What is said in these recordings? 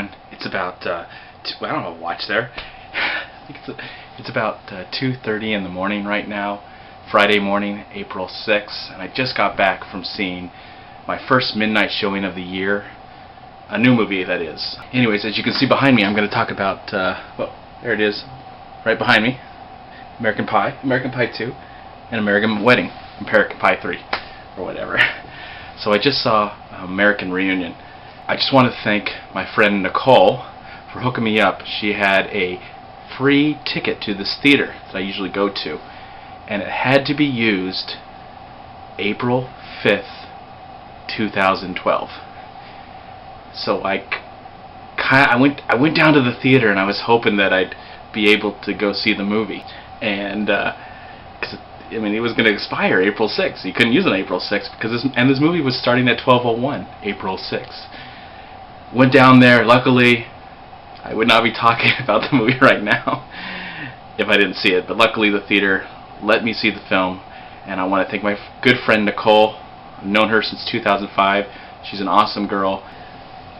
man. It's about I don't have a watch there. I think it's about 2:30 in the morning right now, Friday morning, April 6th, and I just got back from seeing my first midnight showing of the year, a new movie that is. Anyways, as you can see behind me, I'm going to talk about well, there it is, right behind me, American Pie, American Pie 2, and American Wedding, American Pie 3, or whatever. So I just saw American Reunion. I just want to thank my friend Nicole for hooking me up. She had a free ticket to this theater that I usually go to, and it had to be used April 5th, 2012. So I went down to the theater and I was hoping that I'd be able to go see the movie, and cause I mean, it was going to expire April 6th. You couldn't use it on April 6th because this movie was starting at 12:01 April 6th. Went down there. Luckily, I would not be talking about the movie right now if I didn't see it, but luckily the theater let me see the film, and I want to thank my good friend Nicole. I've known her since 2005. She's an awesome girl.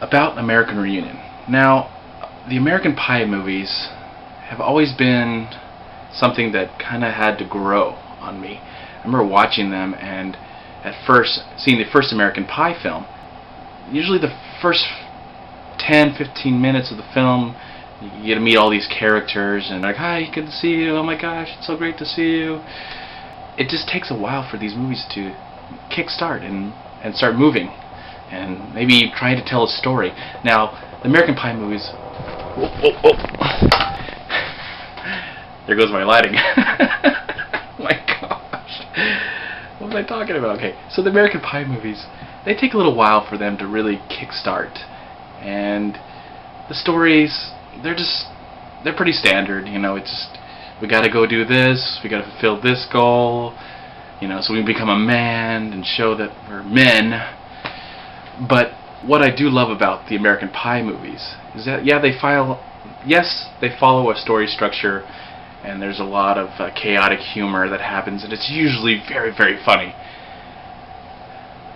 About American Reunion. Now, the American Pie movies have always been something that kind of had to grow on me. I remember watching them, and at first, seeing the first American Pie film, usually the first 10-15 minutes of the film, you get to meet all these characters, and like, hi, good to see you, oh my gosh, it's so great to see you. It just takes a while for these movies to kickstart and start moving, and maybe trying to tell a story. Now, the American Pie movies, there goes my lighting. Oh my gosh, what was I talking about? Okay, so the American Pie movies, they take a little while for them to really kickstart, and the stories, they're pretty standard. You know, it's just, we gotta go do this, we gotta fulfill this goal, you know, so we become a man and show that we're men. But what I do love about the American Pie movies is that, yeah, they follow a story structure, and there's a lot of chaotic humor that happens, and it's usually very, very funny.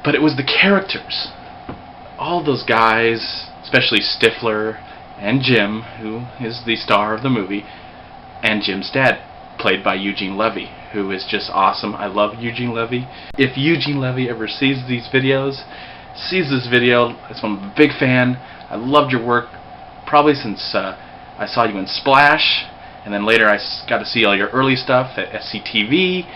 But it was the characters, all those guys, especially Stifler and Jim, who is the star of the movie, and Jim's dad, played by Eugene Levy, who is just awesome. I love Eugene Levy. If Eugene Levy ever sees this video, I'm a big fan. I loved your work, probably since I saw you in Splash, and then later I got to see all your early stuff at SCTV,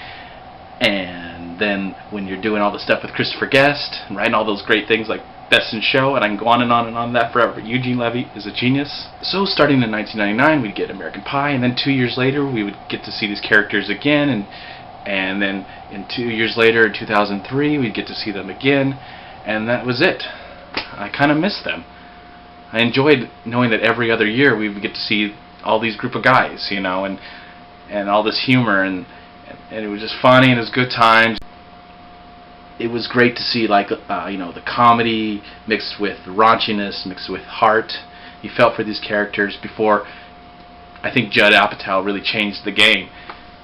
and then when you're doing all the stuff with Christopher Guest and writing all those great things like Best in Show, and I can go on and on that forever. Eugene Levy is a genius. So starting in 1999, we'd get American Pie, and then 2 years later we would get to see these characters again, and then in 2 years later, in 2003, we'd get to see them again, and that was it. I kind of missed them. I enjoyed knowing that every other year we would get to see all these group of guys, you know, and all this humor, and it was just funny, and it was good times. It was great to see, like, you know, the comedy mixed with raunchiness, mixed with heart. You felt for these characters before, I think Judd Apatow really changed the game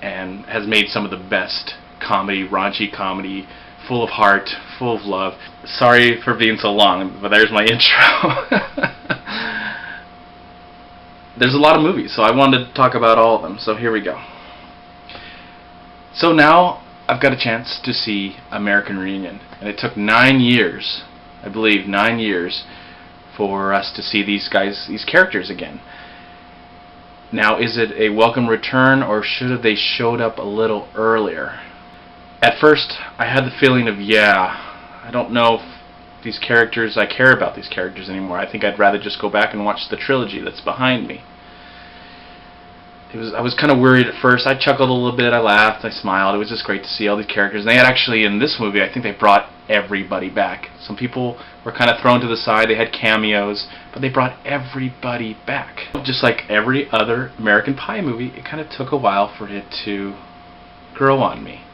and has made some of the best comedy, raunchy comedy, full of heart, full of love. Sorry for being so long, but there's my intro. There's a lot of movies, so I wanted to talk about all of them, so here we go. So now I've got a chance to see American Reunion, and it took 9 years, I believe 9 years, for us to see these guys, these characters again. Now, is it a welcome return, or should have they showed up a little earlier? At first, I had the feeling of, yeah, I don't know if these characters, I care about these characters anymore. I think I'd rather just go back and watch the trilogy that's behind me. I was kind of worried at first. I chuckled a little bit, I laughed, I smiled. It was just great to see all these characters. And they had actually, in this movie, I think they brought everybody back. Some people were kind of thrown to the side, they had cameos, but they brought everybody back. Just like every other American Pie movie, it kind of took a while for it to grow on me.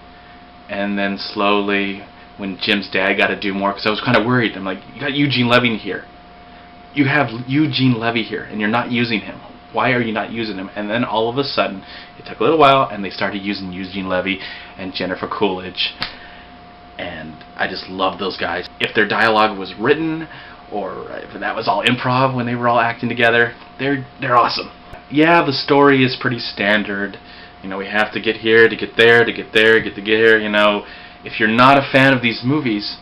And then slowly, when Jim's dad got to do more, because I was kind of worried, I'm like, you got Eugene Levy here. You have Eugene Levy here, and you're not using him. Why are you not using him? And then all of a sudden, it took a little while, and they started using Eugene Levy and Jennifer Coolidge. And I just love those guys. If their dialogue was written or if that was all improv when they were all acting together. They're awesome. Yeah, the story is pretty standard. You know, we have to get here, to get there, to get there, get to get here. You know, if you're not a fan of these movies,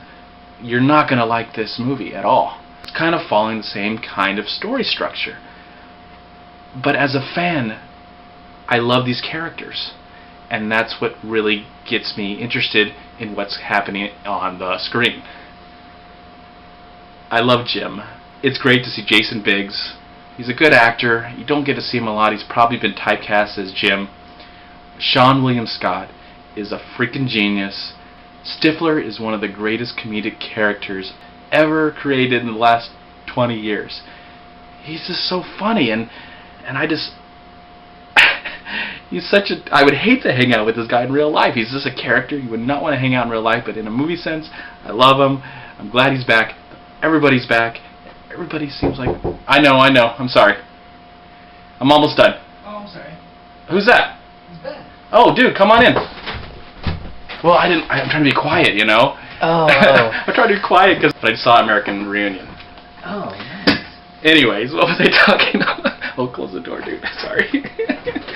you're not going to like this movie at all. It's kind of following the same kind of story structure. But as a fan, I love these characters. And that's what really gets me interested in what's happening on the screen. I love Jim. It's great to see Jason Biggs. He's a good actor. You don't get to see him a lot. He's probably been typecast as Jim. Sean William Scott is a freaking genius. Stifler is one of the greatest comedic characters ever created in the last 20 years. He's just so funny, and I just... he's such a... I would hate to hang out with this guy in real life. He's just a character you would not want to hang out in real life, but in a movie sense, I love him. I'm glad he's back. Everybody's back. Everybody seems like... I know. I'm sorry. I'm almost done. Oh, I'm sorry. Who's that? It's Ben. Oh, dude, come on in. Well, I'm trying to be quiet, you know? Oh. I'm trying to be quiet because I just saw American Reunion. Oh, nice. Anyways, what was I talking about? Oh, close the door, dude. Sorry.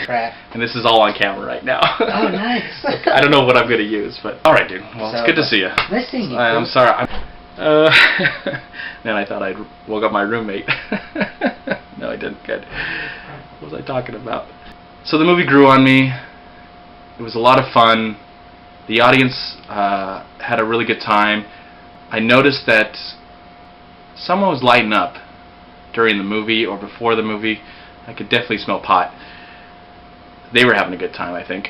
Crap. And this is all on camera right now. Oh, nice. I don't know what I'm going to use, but... Alright, dude. Well, it's good to see you. Nice seeing you. I'm sorry. Man, I thought I'd woke up my roommate. No, I didn't. Good. What was I talking about? So the movie grew on me. It was a lot of fun. The audience had a really good time. I noticed that someone was lighting up during the movie or before the movie. I could definitely smell pot. They were having a good time, I think.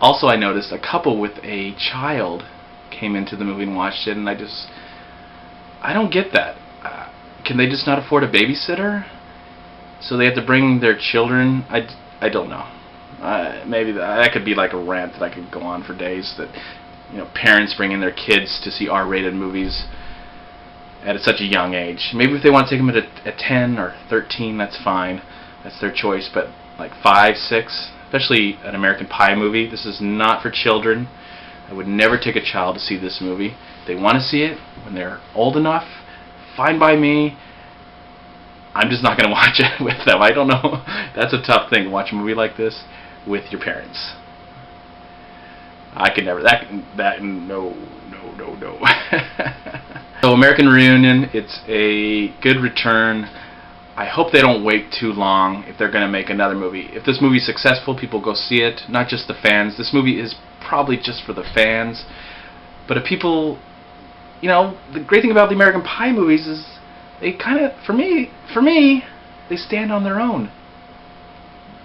Also, I noticed a couple with a child came into the movie and watched it, and I don't get that. Can they just not afford a babysitter? So they have to bring their children? I don't know. Maybe that could be like a rant that I could go on for days, that, you know, parents bringing their kids to see R-rated movies at such a young age. Maybe if they want to take them at 10 or 13, that's fine. That's their choice. But like 5, 6, especially an American Pie movie, this is not for children. I would never take a child to see this movie. If they want to see it when they're old enough, fine by me. I'm just not going to watch it with them. I don't know. That's a tough thing to watch a movie like this with your parents. I could never. No. So American Reunion, it's a good return. I hope they don't wait too long if they're going to make another movie. If this movie's successful, people go see it, not just the fans. This movie is probably just for the fans. But if people, you know, the great thing about the American Pie movies is they kind of, for me, they stand on their own.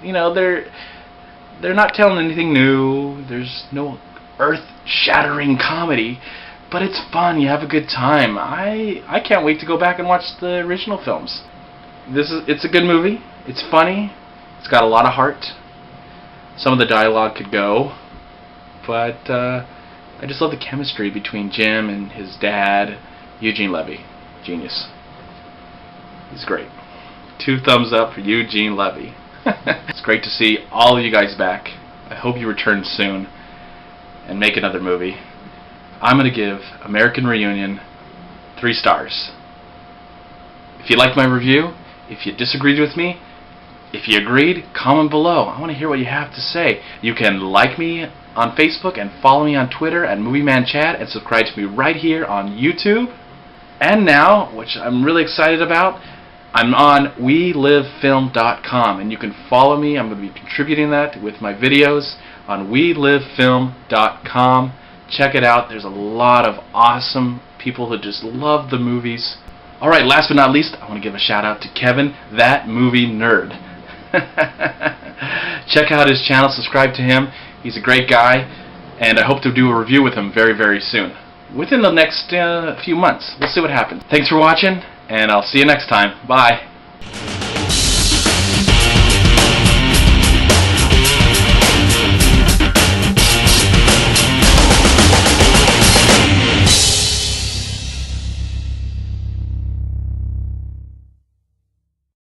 You know, they're not telling anything new. There's no earth-shattering comedy, but it's fun. You have a good time. I can't wait to go back and watch the original films. It's a good movie. It's funny. It's got a lot of heart. Some of the dialogue could go, but I just love the chemistry between Jim and his dad, Eugene Levy. Genius. He's great. 2 thumbs up for Eugene Levy. It's great to see all of you guys back. I hope you return soon and make another movie. I'm going to give American Reunion 3 stars. If you liked my review, if you disagreed with me, if you agreed, comment below. I want to hear what you have to say. You can like me on Facebook and follow me on Twitter at MovieManCHAD and subscribe to me right here on YouTube. And now, which I'm really excited about, I'm on WeLiveFilm.com, and you can follow me. I'm going to be contributing that with my videos on WeLiveFilm.com. Check it out. There's a lot of awesome people who just love the movies. Alright, last but not least, I want to give a shout out to Kevin, that movie nerd. Check out his channel, subscribe to him. He's a great guy, and I hope to do a review with him very, very soon. Within the next few months. We'll see what happens. Thanks for watching, and I'll see you next time. Bye.